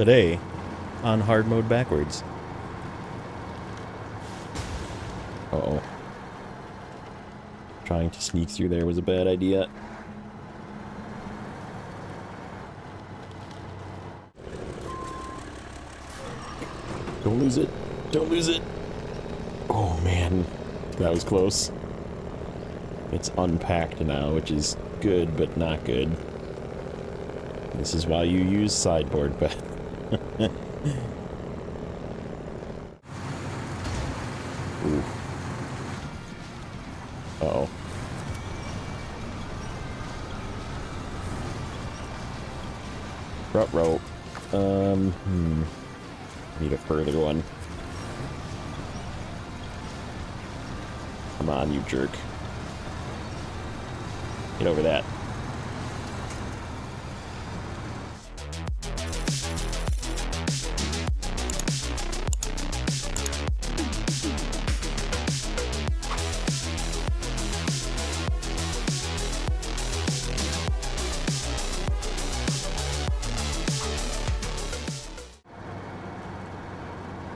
today on hard mode backwards. Uh-oh. Trying to sneak through there was a bad idea. Don't lose it. Don't lose it. Oh man, that was close. It's unpacked now, which is good, but not good. This is why you use sideboard bed. Ooh. Uh-oh. Ruh-roh. Need a further one. Come on, you jerk. Get over that.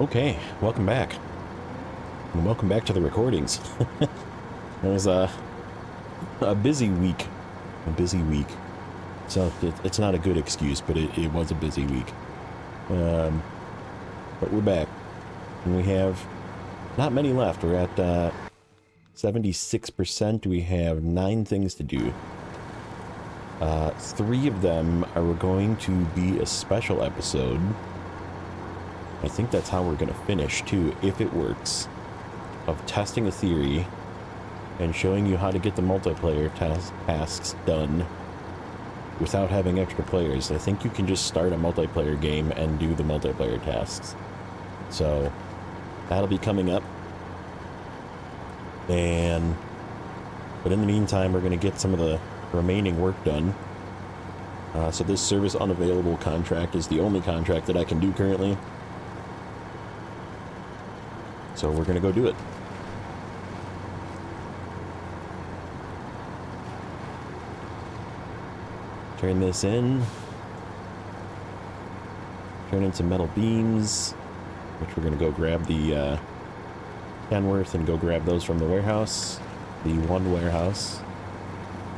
Okay, welcome back. And welcome back to the recordings. It was a busy week. A busy week. So it's not a good excuse, but it was a busy week. But we're back. And we have not many left. We're at 76%. We have 9 things to do. 3 of them are going to be a special episode. I think that's how we're going to finish, too, if it works, of testing a theory and showing you how to get the multiplayer tasks done without having extra players. I think you can just start a multiplayer game and do the multiplayer tasks. So, that'll be coming up. But in the meantime, we're going to get some of the remaining work done. So this service unavailable contract is the only contract that I can do currently. So we're going to go do it. Turn this in. Turn in some metal beams, which we're going to go grab the Kenworth and go grab those from the warehouse. The one warehouse.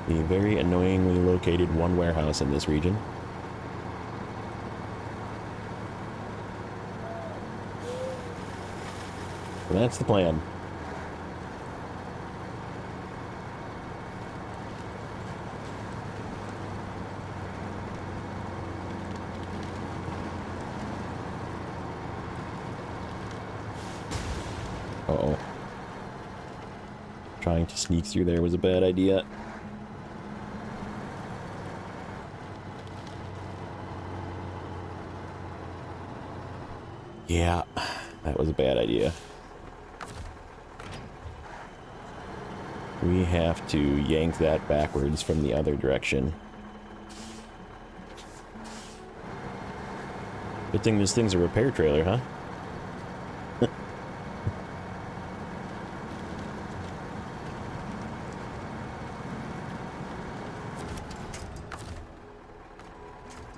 The very annoyingly located one warehouse in this region. And that's the plan. Uh-oh. Trying to sneak through there was a bad idea. Yeah, that was a bad idea. We have to yank that backwards from the other direction. Good thing this thing's a repair trailer, huh?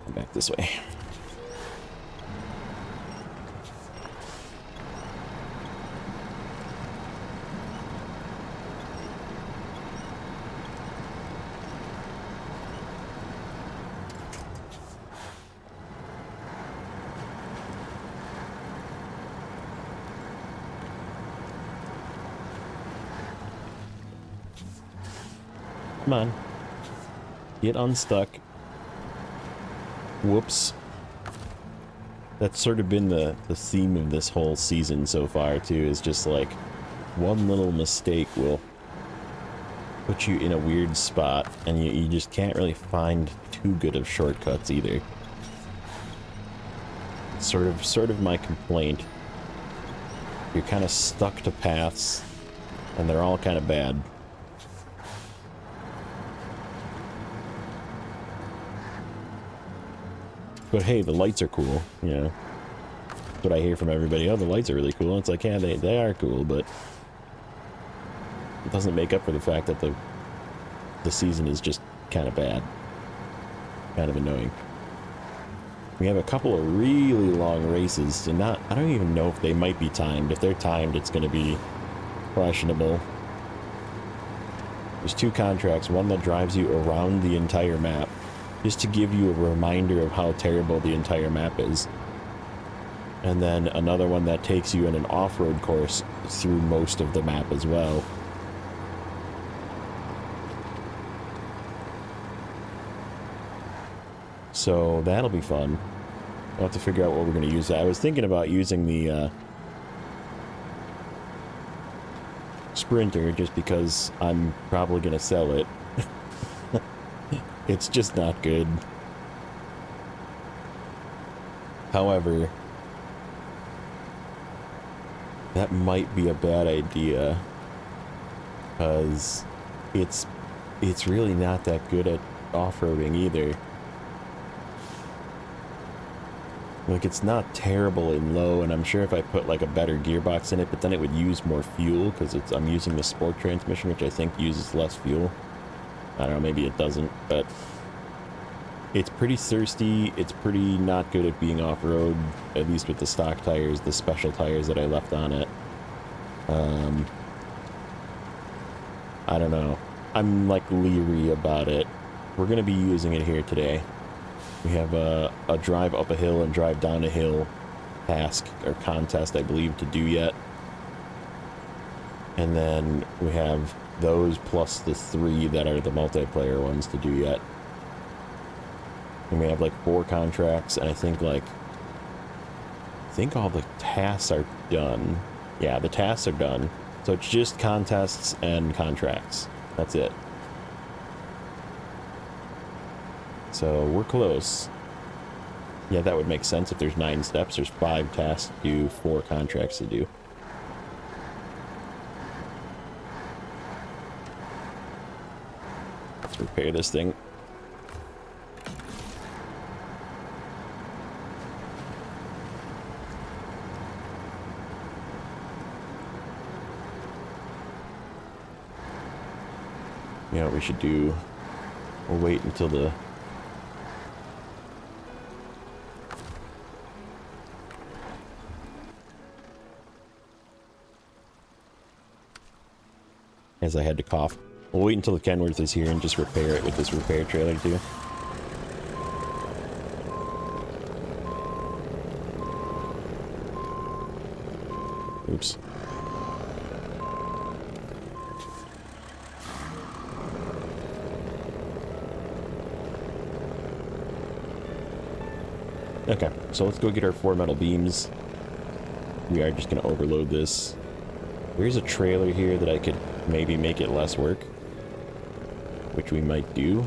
Come back this way. Come on. Get unstuck. Whoops. That's sort of been the theme of this whole season so far, too, is just like one little mistake will put you in a weird spot, and you just can't really find too good of shortcuts either. It's sort of my complaint. You're kind of stuck to paths, and they're all kind of bad. But hey, the lights are cool, you know. That's what I hear from everybody. Oh, the lights are really cool. It's like, yeah, they are cool, but it doesn't make up for the fact that the season is just kind of bad. Kind of annoying. We have a couple of really long races, and I don't even know if they might be timed. If they're timed, it's going to be questionable. There's 2 contracts, one that drives you around the entire map, just to give you a reminder of how terrible the entire map is. And then another one that takes you in an off-road course through most of the map as well. So that'll be fun. I'll have to figure out what we're going to use. I was thinking about using the Sprinter just because I'm probably going to sell it. It's just not good. However, that might be a bad idea because it's really not that good at off-roading either. Like, it's not terrible in low, and I'm sure if I put like a better gearbox in it, but then it would use more fuel because I'm using the sport transmission, which I think uses less fuel. I don't know, maybe it doesn't, but it's pretty thirsty. It's pretty not good at being off-road, at least with the stock tires, the special tires that I left on it. I don't know. I'm like leery about it. We're going to be using it here today. We have a drive up a hill and drive down a hill task or contest, I believe, to do yet. And then we have those plus the 3 that are the multiplayer ones to do yet. And we have like 4 contracts, and I think all the tasks are done. Yeah, the tasks are done. So it's just contests and contracts. That's it. So we're close. Yeah, that would make sense. If there's 9 steps, there's 5 tasks to do, 4 contracts to do. Let's repair this thing. You know what we should do? We'll wait until the... As I had to cough. We'll wait until the Kenworth is here and just repair it with this repair trailer too. Oops. Okay, so let's go get our 4 metal beams. We are just going to overload this. There's a trailer here that I could maybe make it less work, which we might do.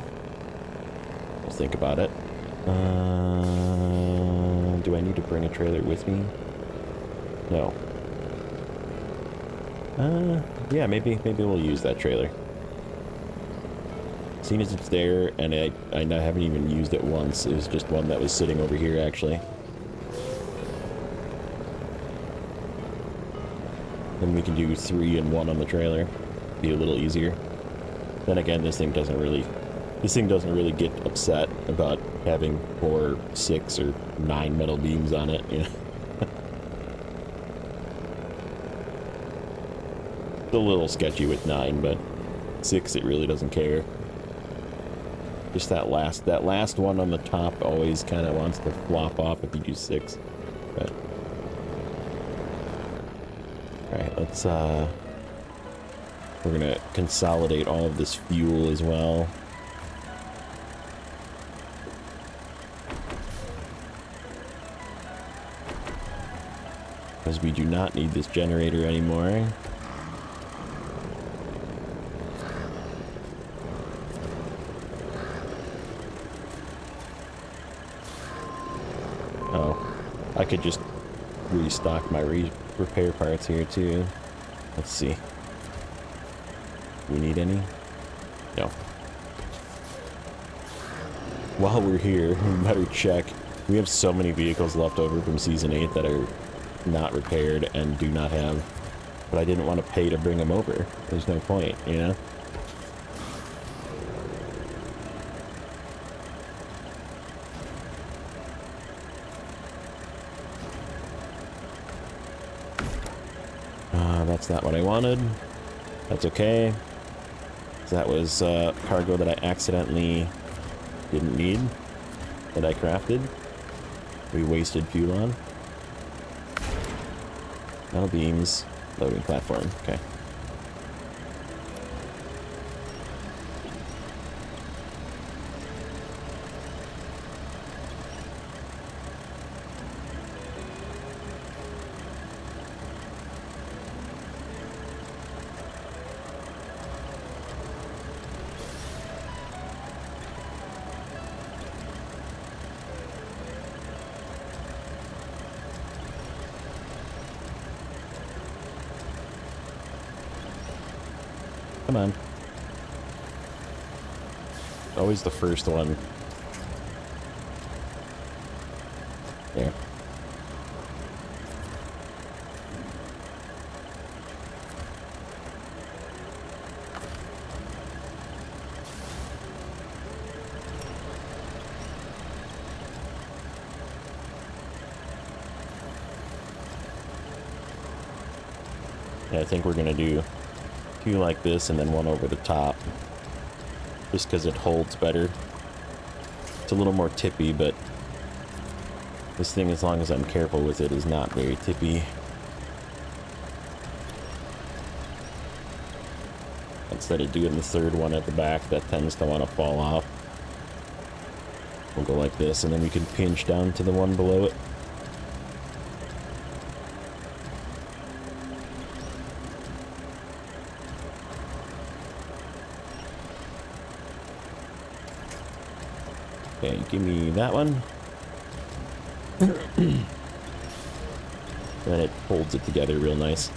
We'll think about it. Do I need to bring a trailer with me? No. Yeah, maybe we'll use that trailer. Seeing as it's there, and I haven't even used it once. It was just one that was sitting over here, actually. Then we can do 3 and 1 on the trailer. Be a little easier. Then again, this thing doesn't really get upset about having 4, 6, or 9 metal beams on it, you know. It's a little sketchy with 9, but 6 it really doesn't care. Just that last one on the top always kind of wants to flop off if you do 6. But all right, let's we're gonna consolidate all of this fuel as well. Because we do not need this generator anymore. I could just restock my repair parts here too. Let's see. Do we need any? No. While we're here, we better check. We have so many vehicles left over from Season 8 that are not repaired and do not have... But I didn't want to pay to bring them over. There's no point, you know? that's not what I wanted. That's okay. So that was cargo that I accidentally didn't need, that I crafted. We wasted fuel on. Metal beams, loading platform, okay. Come on. Always the first one. There. Yeah, I think we're gonna do two like this and then one over the top, just because it holds better. It's a little more tippy, but this thing, as long as I'm careful with it, is not very tippy. Instead of doing the third one at the back, that tends to want to fall off. We'll go like this, and then we can pinch down to the one below it. Okay, give me that one. Then it holds it together real nice.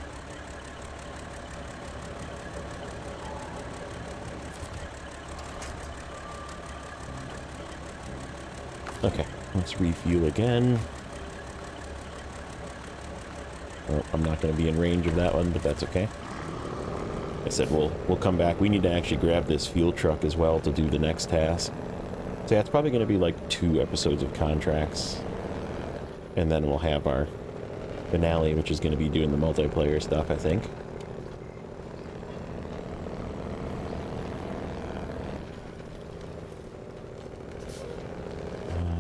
Okay, let's refuel again. Oh, I'm not going to be in range of that one, but that's okay. I said we'll come back. We need to actually grab this fuel truck as well to do the next task. So yeah, it's probably going to be like 2 episodes of contracts. And then we'll have our finale, which is going to be doing the multiplayer stuff, I think.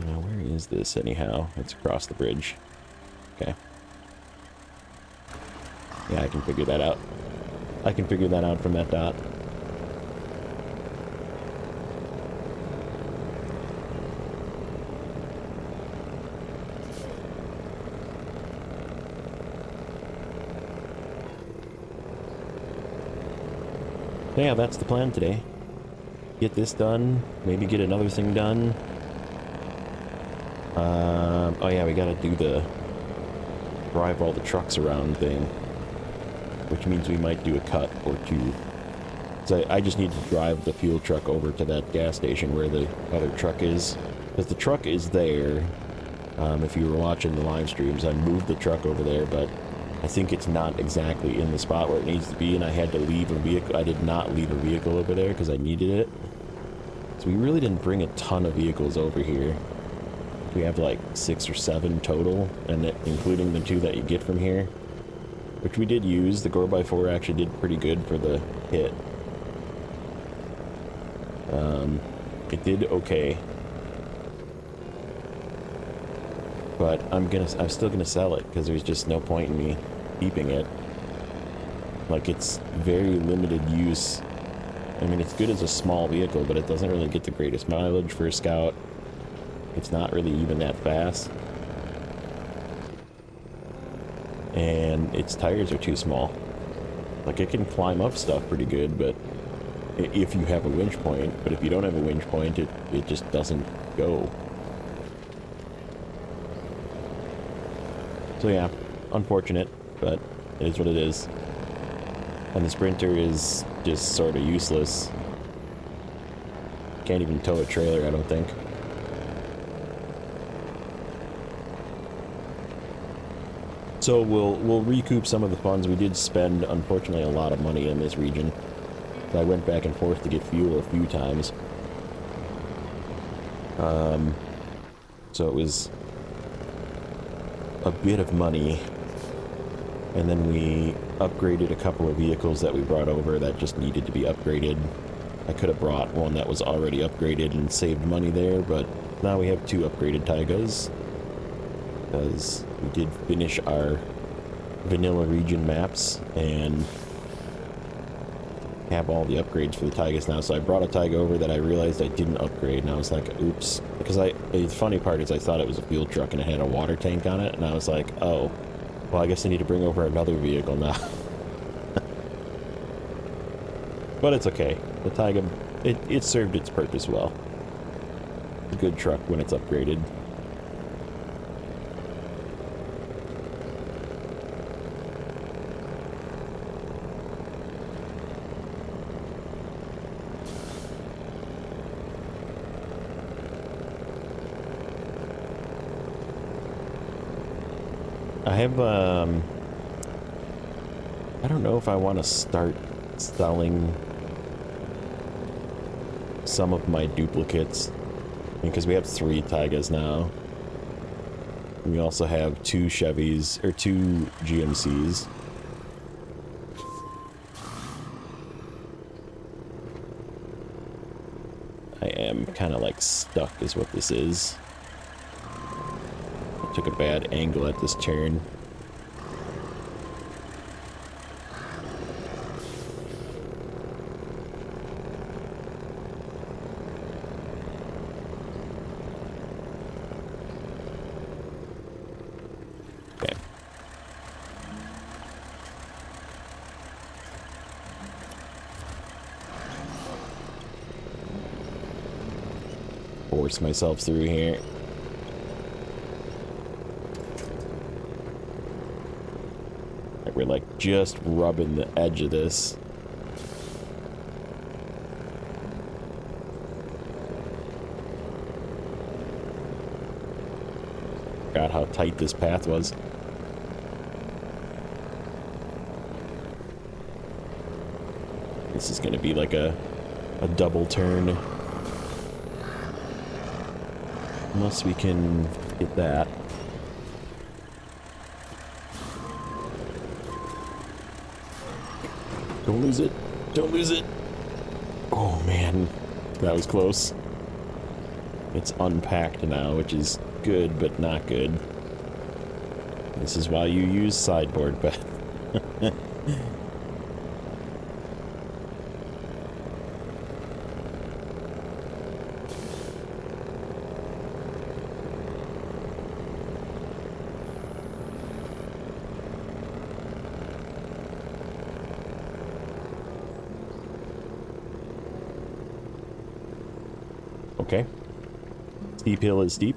Now where is this anyhow? It's across the bridge. Okay. Yeah, I can figure that out. I can figure that out from that dot. Yeah, that's the plan today. Get this done, maybe get another thing done. Oh yeah, we gotta do the drive all the trucks around thing, which means we might do a cut or two. So I just need to drive the fuel truck over to that gas station where the other truck is, because the truck is there. If you were watching the live streams, I moved the truck over there, but I think it's not exactly in the spot where it needs to be, and I had to leave a vehicle. I did not leave a vehicle over there because I needed it. So we really didn't bring a ton of vehicles over here. We have like 6 or 7 total, and including the 2 that you get from here, which we did use. The 4x4 actually did pretty good for the hit. It did okay. But I'm still gonna sell it because there's just no point in me keeping it. Like, it's very limited use. I mean, it's good as a small vehicle, but it doesn't really get the greatest mileage for a scout. It's not really even that fast. And its tires are too small. Like, it can climb up stuff pretty good, but if you have a winch point. But if you don't have a winch point, it just doesn't go. So yeah, unfortunate, but it is what it is. And the Sprinter is just sort of useless. Can't even tow a trailer, I don't think. So we'll recoup some of the funds. We did spend, unfortunately, a lot of money in this region. So I went back and forth to get fuel a few times. So it was a bit of money. And then we upgraded a couple of vehicles that we brought over that just needed to be upgraded. I could have brought one that was already upgraded and saved money there, but now we have 2 upgraded Taigas. Because we did finish our vanilla region maps and have all the upgrades for the Taigas now. So I brought a Taiga over that I realized I didn't upgrade, and I was like, oops. Because the funny part is I thought it was a fuel truck and it had a water tank on it, and I was like, oh, well, I guess I need to bring over another vehicle now. But it's okay. The Taiga, it served its purpose well. It's a good truck when it's upgraded. I have, I don't know if I want to start selling some of my duplicates, because we have 3 Taigas now. We also have 2 Chevys, or 2 GMCs. I am kind of like stuck is what this is. I took a bad angle at this turn. Force myself through here. We're like just rubbing the edge of this. Forgot how tight this path was. This is gonna be like a double turn. Unless we can get that. Don't lose it. Don't lose it. Oh man, that was close. It's unpacked now, which is good, but not good. This is why you use sideboard, but... Okay. Steep hill is steep.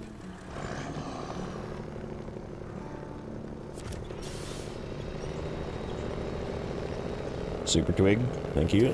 Super twig, thank you.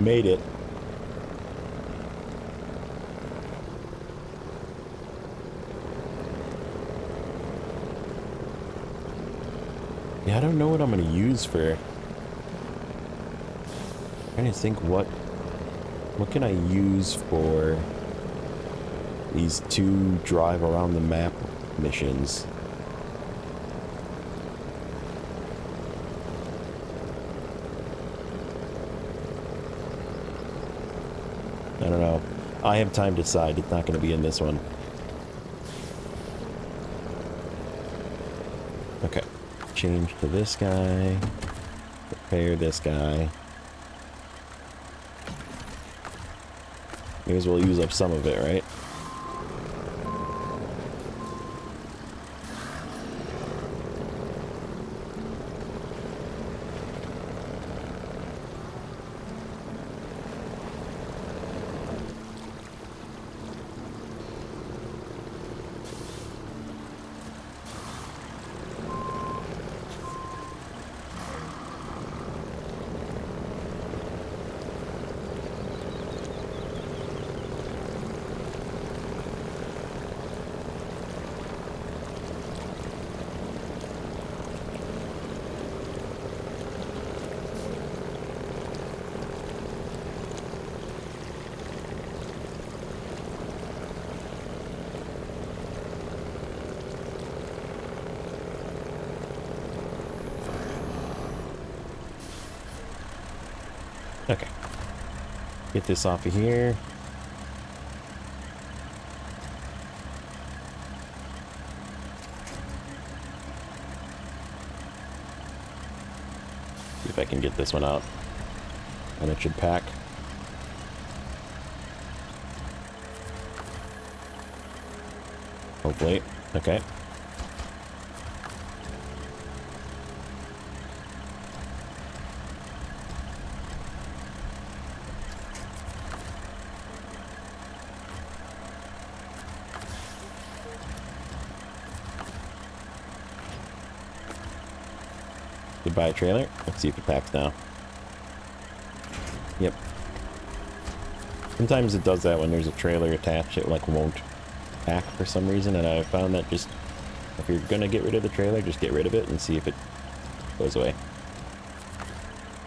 Made it. Yeah, I don't know what I'm gonna use for... I'm trying to think what can I use for these 2 drive around the map missions. I don't know. I have time to decide. It's not going to be in this one. Okay. Change to this guy. Repair this guy. May as well use up some of it, right? Get this off of here. See if I can get this one out. And it should pack. Hopefully. Okay. Goodbye, trailer. Let's see if it packs now. Yep. Sometimes it does that when there's a trailer attached. It like won't pack for some reason, and I found that just if you're gonna get rid of the trailer, just get rid of it and see if it goes away.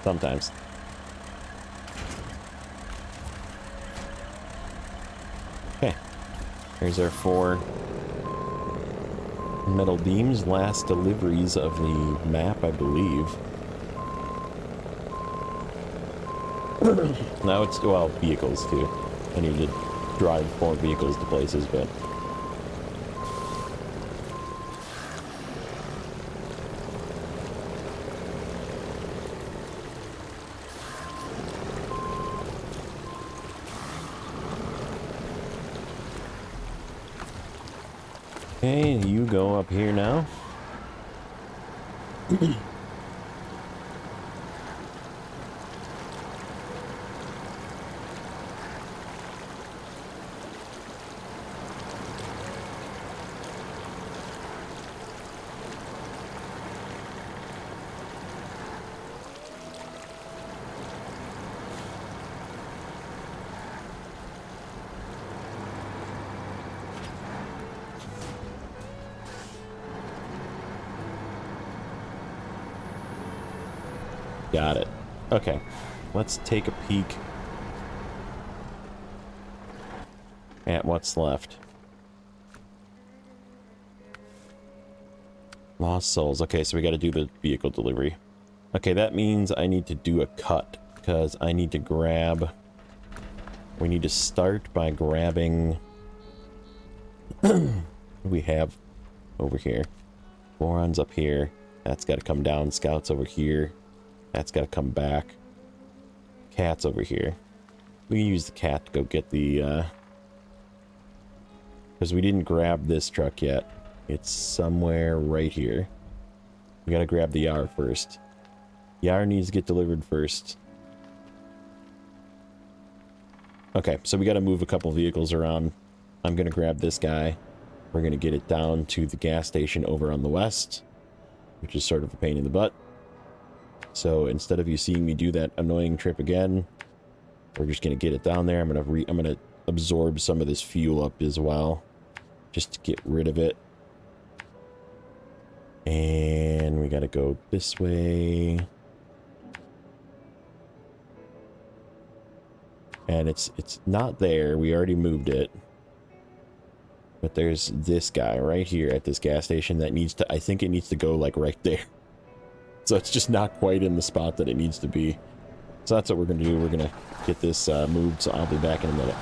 Sometimes. Okay. Here's our 4 metal beams, last deliveries of the map, I believe. Now it's, well, vehicles too. I need to drive 4 vehicles to places, but... Okay, you go up here now. Got it. Okay, let's take a peek at what's left. Lost souls. Okay, so we got to do the vehicle delivery. Okay, that means I need to do a cut, because I need to grab... We need to start by grabbing... we have over here. Boron's up here. That's got to come down. Scout's over here. That's got to come back. Cat's over here. We can use the cat to go get the... Because we didn't grab this truck yet. It's somewhere right here. We gotta grab the Yar first. Yar needs to get delivered first. Okay, so we gotta move a couple vehicles around. I'm gonna grab this guy. We're gonna get it down to the gas station over on the west, which is sort of a pain in the butt. So instead of you seeing me do that annoying trip again, we're just gonna get it down there. I'm gonna absorb some of this fuel up as well, just to get rid of it. And we gotta go this way. And it's not there. We already moved it. But there's this guy right here at this gas station that needs to, I think it needs to go like right there. So it's just not quite in the spot that it needs to be. So that's what we're gonna do. We're gonna get this moved, so I'll be back in a minute.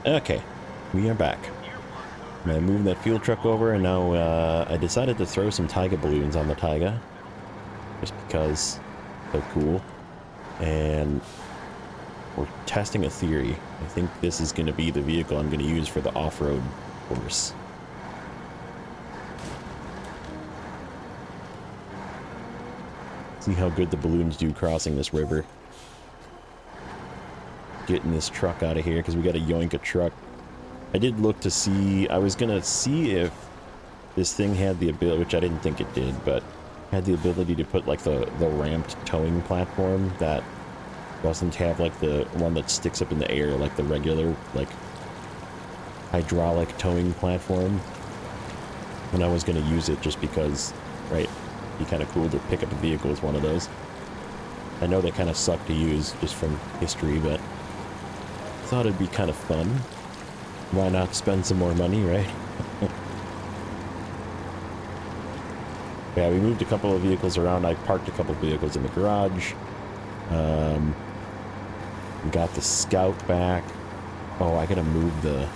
Okay, we are back. I moved that fuel truck over, and now I decided to throw some Taiga balloons on the Taiga. Just because they're cool. And we're testing a theory. I think this is going to be the vehicle I'm going to use for the off-road course. See how good the balloons do crossing this river. Getting this truck out of here, because we got to yoink a truck. I did look to see, I was going to see if this thing had the ability, which I didn't think it did, but had the ability to put like the ramped towing platform that doesn't have like the one that sticks up in the air like the regular like hydraulic towing platform. And I was going to use it just because, right, it'd be kind of cool to pick up a vehicle with one of those. I know they kind of suck to use just from history, but I thought it'd be kind of fun. Why not spend some more money, right? Yeah, we moved a couple of vehicles around. I parked a couple of vehicles in the garage. Got the Scout back. Oh, I gotta move the...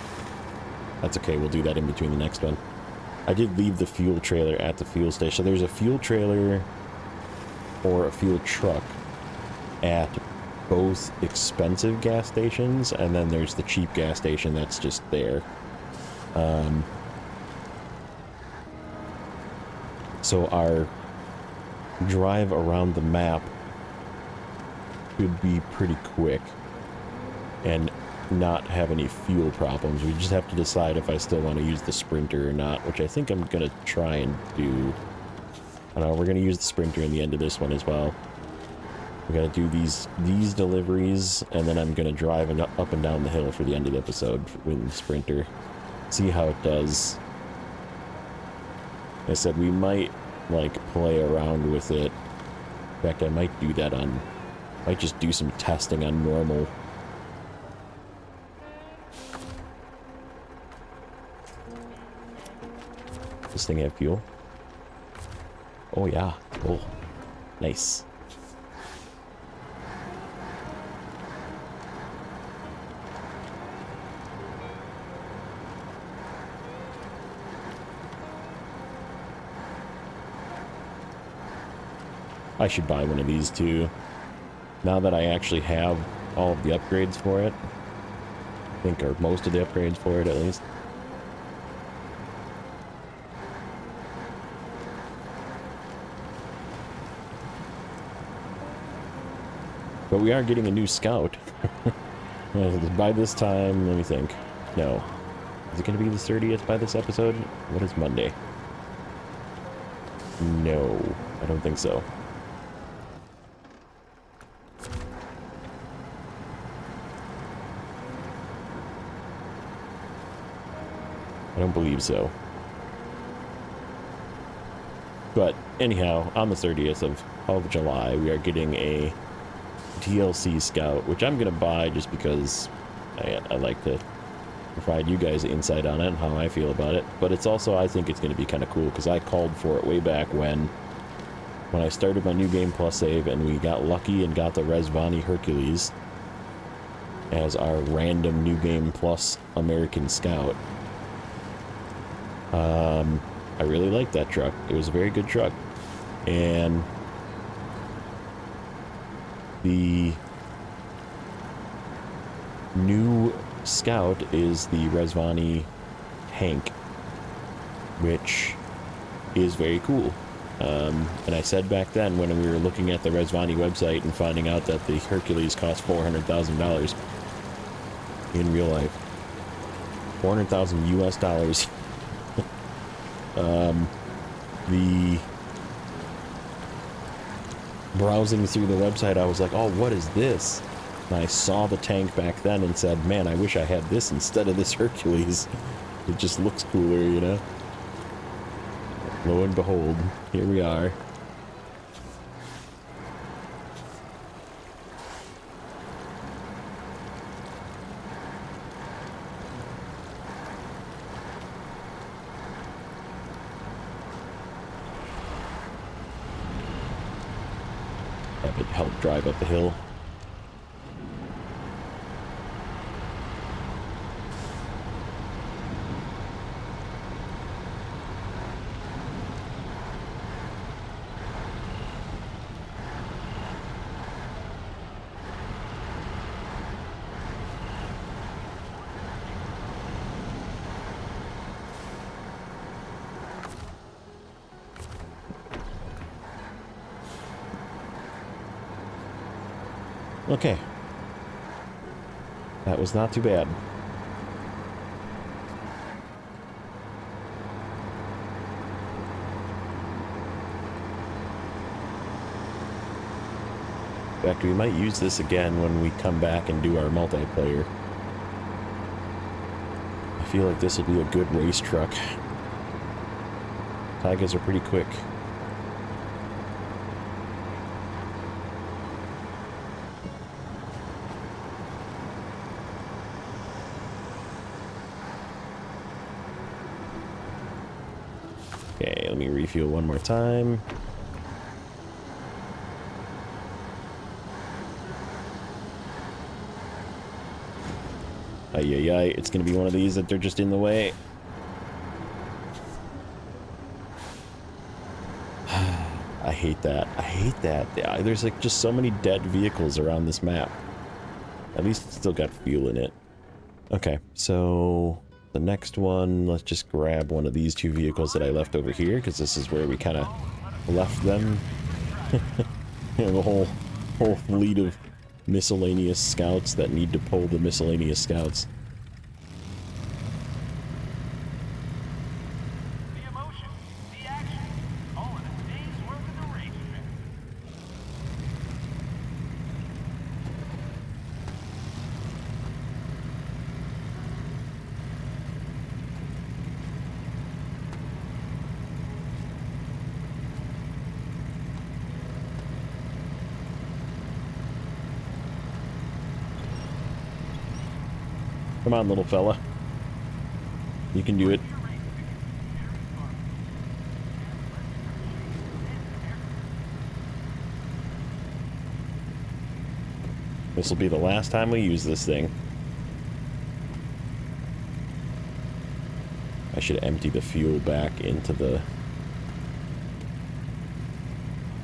That's okay, we'll do that in between the next one. I did leave the fuel trailer at the fuel station. So there's a fuel trailer or a fuel truck at both expensive gas stations, and then there's the cheap gas station that's just there. So our drive around the map should be pretty quick and not have any fuel problems. We just have to decide if I still want to use the Sprinter or not, which I think I'm going to try and do. I don't know, we're going to use the Sprinter in the end of this one as well. We got to do these deliveries, and then I'm going to drive up and down the hill for the end of the episode with the Sprinter. See how it does. I said we might, like, play around with it. In fact, I might do that on... might just do some testing on normal. This thing have fuel? Oh, yeah. Oh, nice. I should buy one of these too. Now that I actually have all of the upgrades for it. I think, or most of the upgrades for it at least. But we are getting a new Scout. By this time, let me think. No. Is it going to be the 30th by this episode? What is Monday? No, I don't think so. I don't believe so. But anyhow, on the 30th of July, we are getting a DLC Scout, which I'm going to buy just because I like to provide you guys insight on it and how I feel about it. But it's also, I think it's going to be kind of cool because I called for it way back when I started my New Game Plus save, and we got lucky and got the Resvani Hercules as our random New Game Plus American Scout. I really liked that truck. It was a very good truck. And the new Scout is the Resvani tank, which is very cool. And I said back then when we were looking at the Resvani website and finding out that the Hercules cost $400,000 in real life. 400,000 US dollars. The browsing through the website, I was like, oh, what is this? And I saw the tank back then and said, man, I wish I had this instead of this Hercules. It just looks cooler, you know? Lo and behold, here we are. Have it help drive up the hill. Okay. That was not too bad. In fact, we might use this again when we come back and do our multiplayer. I feel like this will be a good race truck. Tigers are pretty quick. Okay, let me refuel one more time. Ay, ay, ay. It's going to be one of these that they're just in the way. I hate that. I hate that. Yeah, there's like just so many dead vehicles around this map. At least it's still got fuel in it. Okay, so the next one, let's just grab one of these two vehicles that I left over here, because this is where we kind of left them. You know, the whole fleet of miscellaneous scouts that need to pull the miscellaneous scouts. The emotion, the action, all in a day's work of the racetrack. Come on, little fella. You can do it. This will be the last time we use this thing. I should empty the fuel back into the...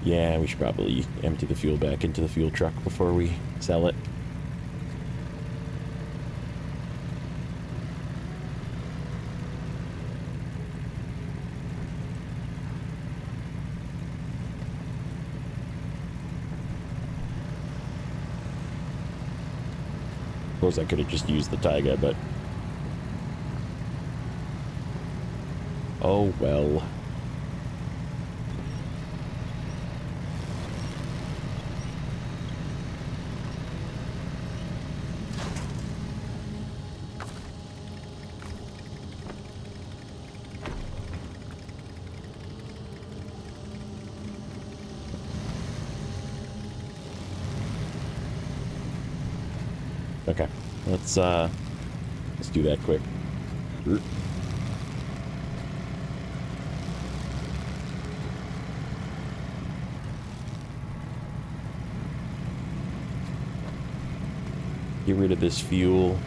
Yeah, we should probably empty the fuel back into the fuel truck before we sell it. Suppose I could have just used the Taiga, but... Oh, well. Okay, let's do that quick. Get rid of this fuel.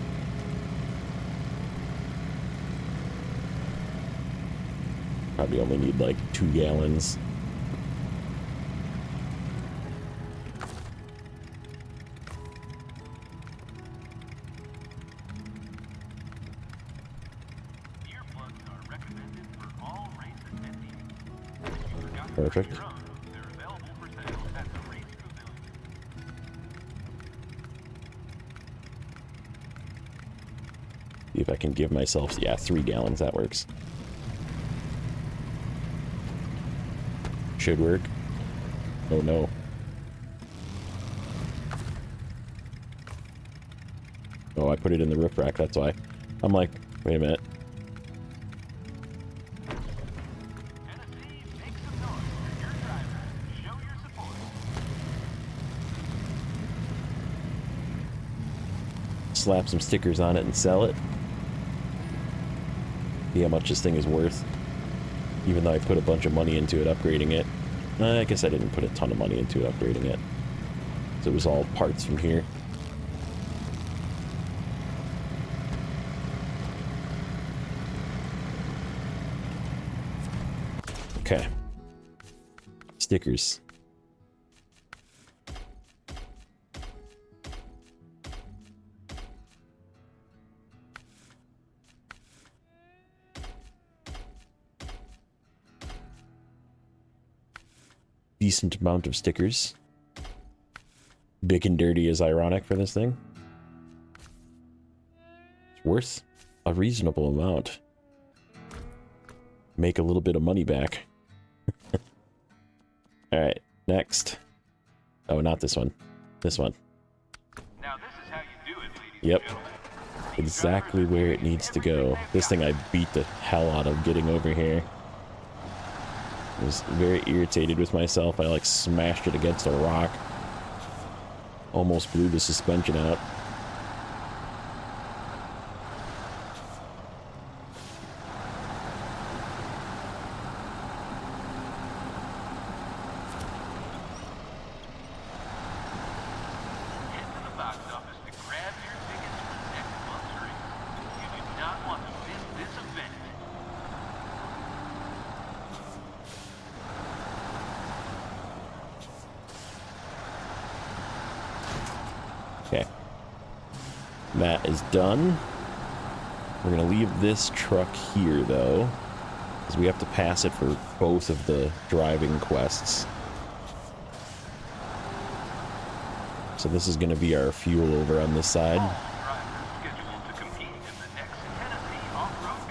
Probably only need like 2 gallons. Perfect. See if I can give myself, yeah, 3 gallons, that works. Should work. Oh no. Oh, I put it in the roof rack, that's why. I'm like, wait a minute. Slap some stickers on it and sell it. See how much this thing is worth. Even though I put a bunch of money into it, upgrading it. I guess I didn't put a ton of money into it, upgrading it. So it was all parts from here. Okay. Stickers. Decent amount of stickers. Big and dirty is ironic for this thing. It's worth a reasonable amount. Make a little bit of money back. Alright, next. Oh, not this one. This one. Now this is how you do it, ladies Yep. and gentlemen. Exactly where it needs to go. This thing I beat the hell out of getting over here. I was very irritated with myself. I like smashed it against a rock. Almost blew the suspension out. That is done. We're gonna leave this truck here though, because we have to pass it for both of the driving quests. So this is gonna be our fuel over on this side.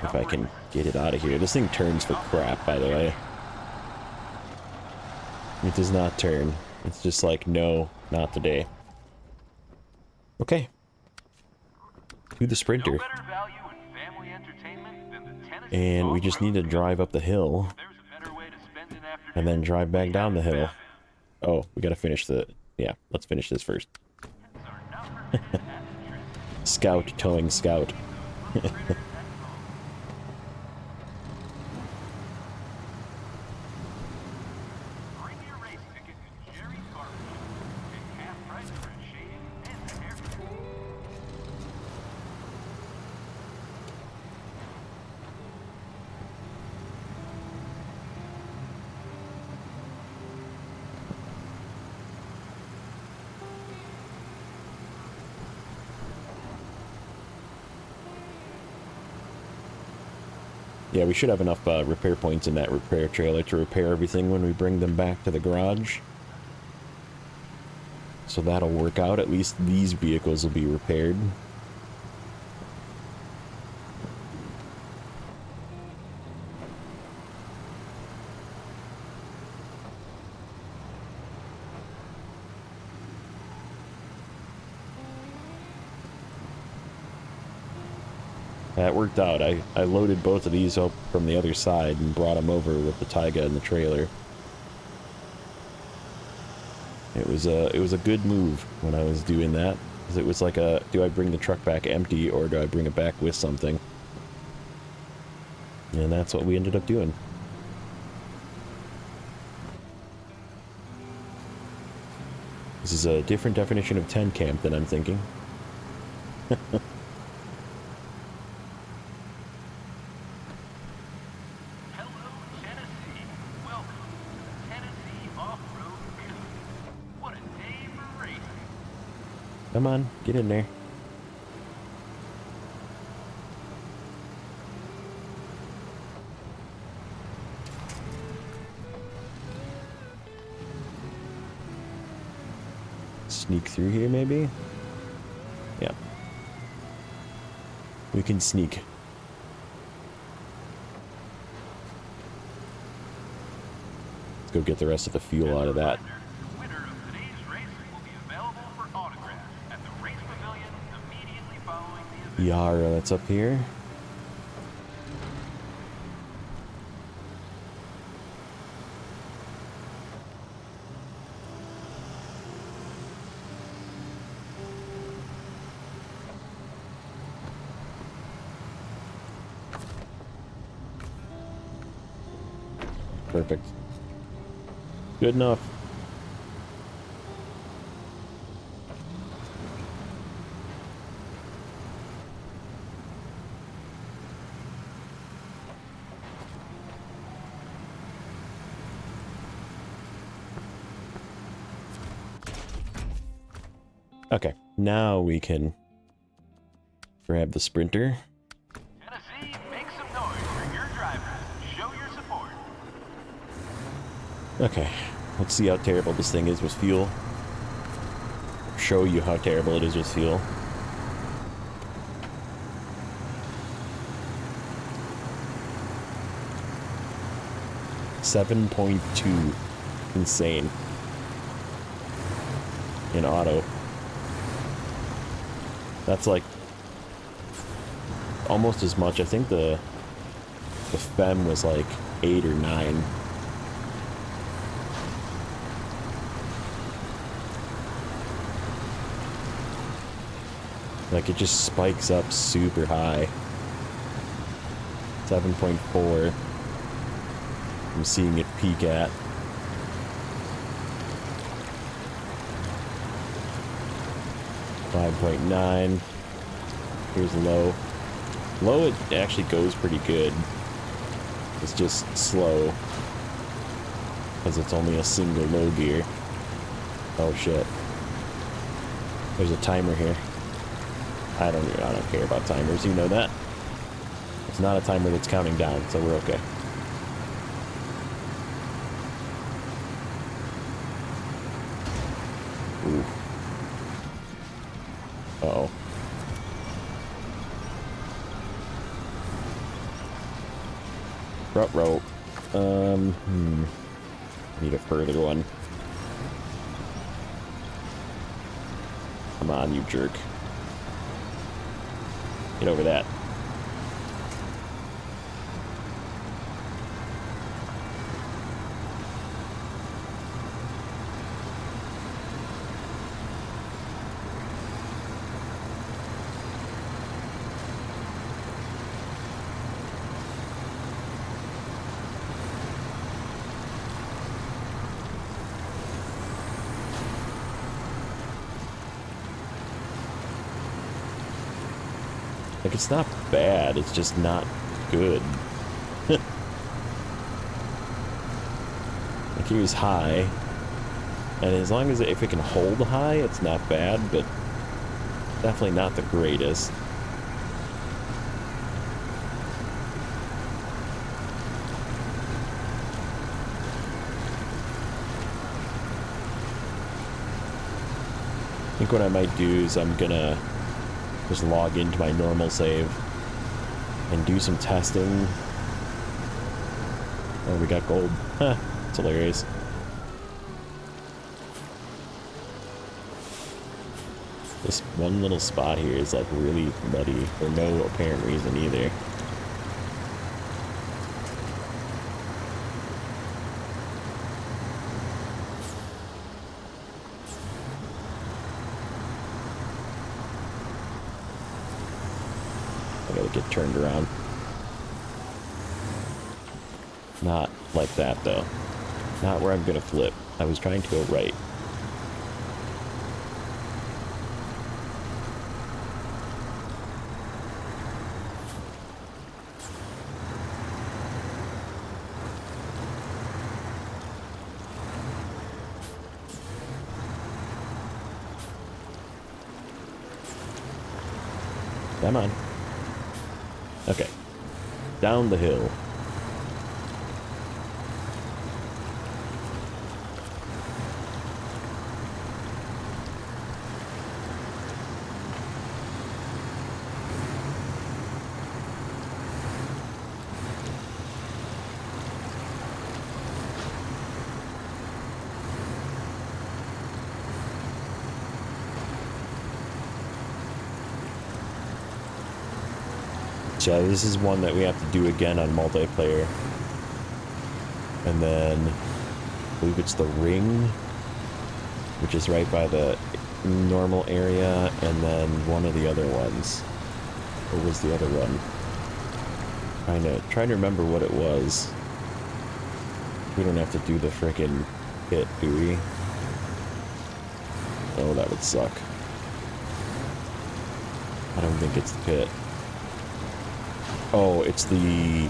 If I can get it out of here. This thing turns for crap, by the way. It does not turn. It's just like, no, not today. Okay. To the Sprinter. And we just need to drive up the hill. And then drive back down the hill. Oh, we gotta finish the... Yeah, let's finish this first. Scout towing Scout. Yeah, we should have enough repair points in that repair trailer to repair everything when we bring them back to the garage. So that'll work out. At least these vehicles will be repaired. That worked out. I loaded both of these up from the other side and brought them over with the Taiga and the trailer. It was a good move when I was doing that, because it was like a, do I bring the truck back empty or do I bring it back with something? And that's what we ended up doing. This is a different definition of tent camp than I'm thinking. Come on, get in there. Sneak through here, maybe? Yeah. We can sneak. Let's go get the rest of the fuel out of that. Yara, that's up here. Perfect. Good enough. Okay, now we can grab the Sprinter. Tennessee, make some noise for your drivers. Show your support. Okay, let's see how terrible this thing is with fuel. Show you how terrible it is with fuel. .2. Insane. In auto. That's like almost as much. I think the FEM was like 8 or 9. Like it just spikes up super high. 7.4. I'm seeing it peak at. .9. Here's low. Low, it actually goes pretty good. It's just slow. Because it's only a single low gear. Oh shit. There's a timer here. I don't care about timers, you know that. It's not a timer that's counting down, so we're okay. Ooh. Uh-oh. Ruh-roh. Need a further one. Come on, you jerk. Get over that. Like, it's not bad, it's just not good. Like, he was high. And as long as if it can hold high, it's not bad, but definitely not the greatest. I think what I might do is I'm gonna just log into my normal save and do some testing. Oh, we got gold. Huh, it's hilarious. This one little spot here is like really muddy for no apparent reason either. I gotta get turned around. Not like that though. Not where I'm gonna flip. I was trying to go right. Come on. Okay. Down the hill. So this is one that we have to do again on multiplayer. And then I believe it's the ring, which is right by the normal area, and then one of the other ones. What was the other one? Trying to remember what it was. We don't have to do the frickin' pit, do we? Oh, that would suck. I don't think it's the pit. Oh, it's the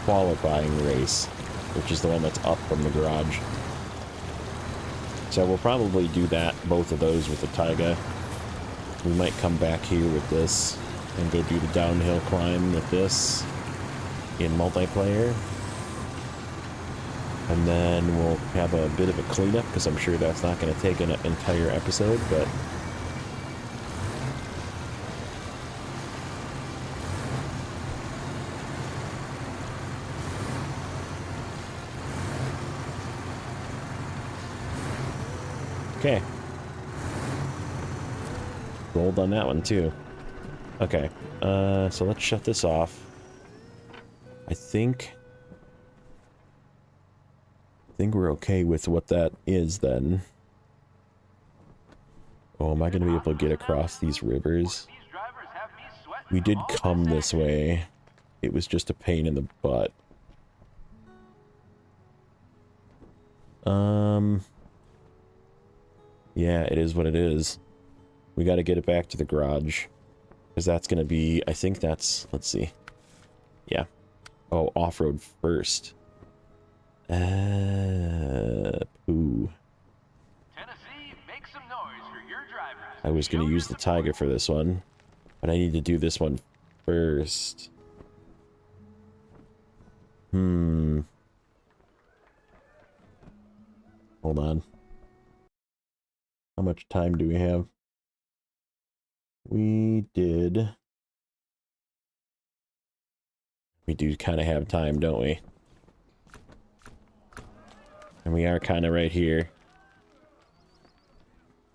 qualifying race, which is the one that's up from the garage. So we'll probably do that, both of those with the Taiga. We might come back here with this and go do the downhill climb with this in multiplayer. And then we'll have a bit of a cleanup, because I'm sure that's not going to take an entire episode, but... Okay. Gold on that one, too. Okay. So let's shut this off. I think we're okay with what that is, then. Oh, am I going to be able to get across these rivers? We did come this way. It was just a pain in the butt. Yeah, it is what it is. We got to get it back to the garage. Because that's going to be... I think that's... Let's see. Yeah. Oh, off-road first. Poo. Tennessee, make some noise for your drivers. I was going to use the Tiger for this one. But I need to do this one first. Hold on. How much time do we have? We do kind of have time, don't we? And we are kind of right here.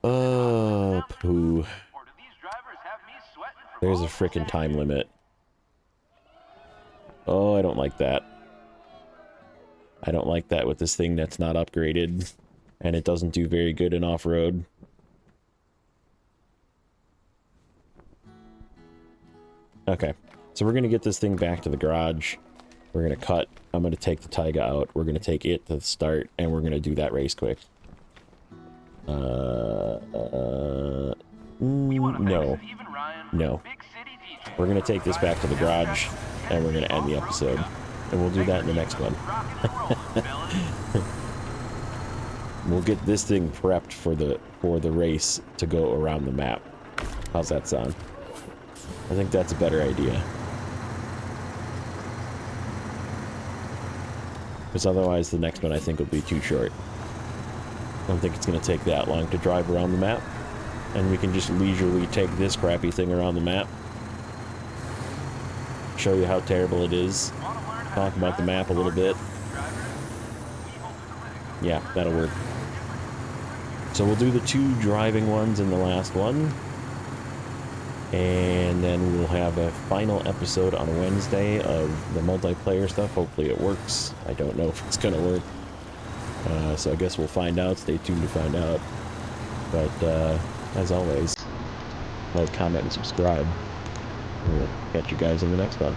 Oh, poo. There's a freaking time limit. Oh, I don't like that. I don't like that with this thing that's not upgraded. And it doesn't do very good in off-road. Okay. So we're going to get this thing back to the garage. We're going to cut. I'm going to take the Taiga out. We're going to take it to the start. And we're going to do that race quick. No. No. We're going to take this back to the garage. And we're going to end the episode. And we'll do that in the next one. We'll get this thing prepped for the race to go around the map. How's that sound? I think that's a better idea. Because otherwise the next one I think will be too short. I don't think it's going to take that long to drive around the map. And we can just leisurely take this crappy thing around the map. Show you how terrible it is. Talk about the map a little bit. Yeah, that'll work. So we'll do the 2 driving ones in the last one. And then we'll have a final episode on Wednesday of the multiplayer stuff. Hopefully it works. I don't know if it's going to work. So I guess we'll find out. Stay tuned to find out. But as always, like, comment, and subscribe. We'll catch you guys in the next one.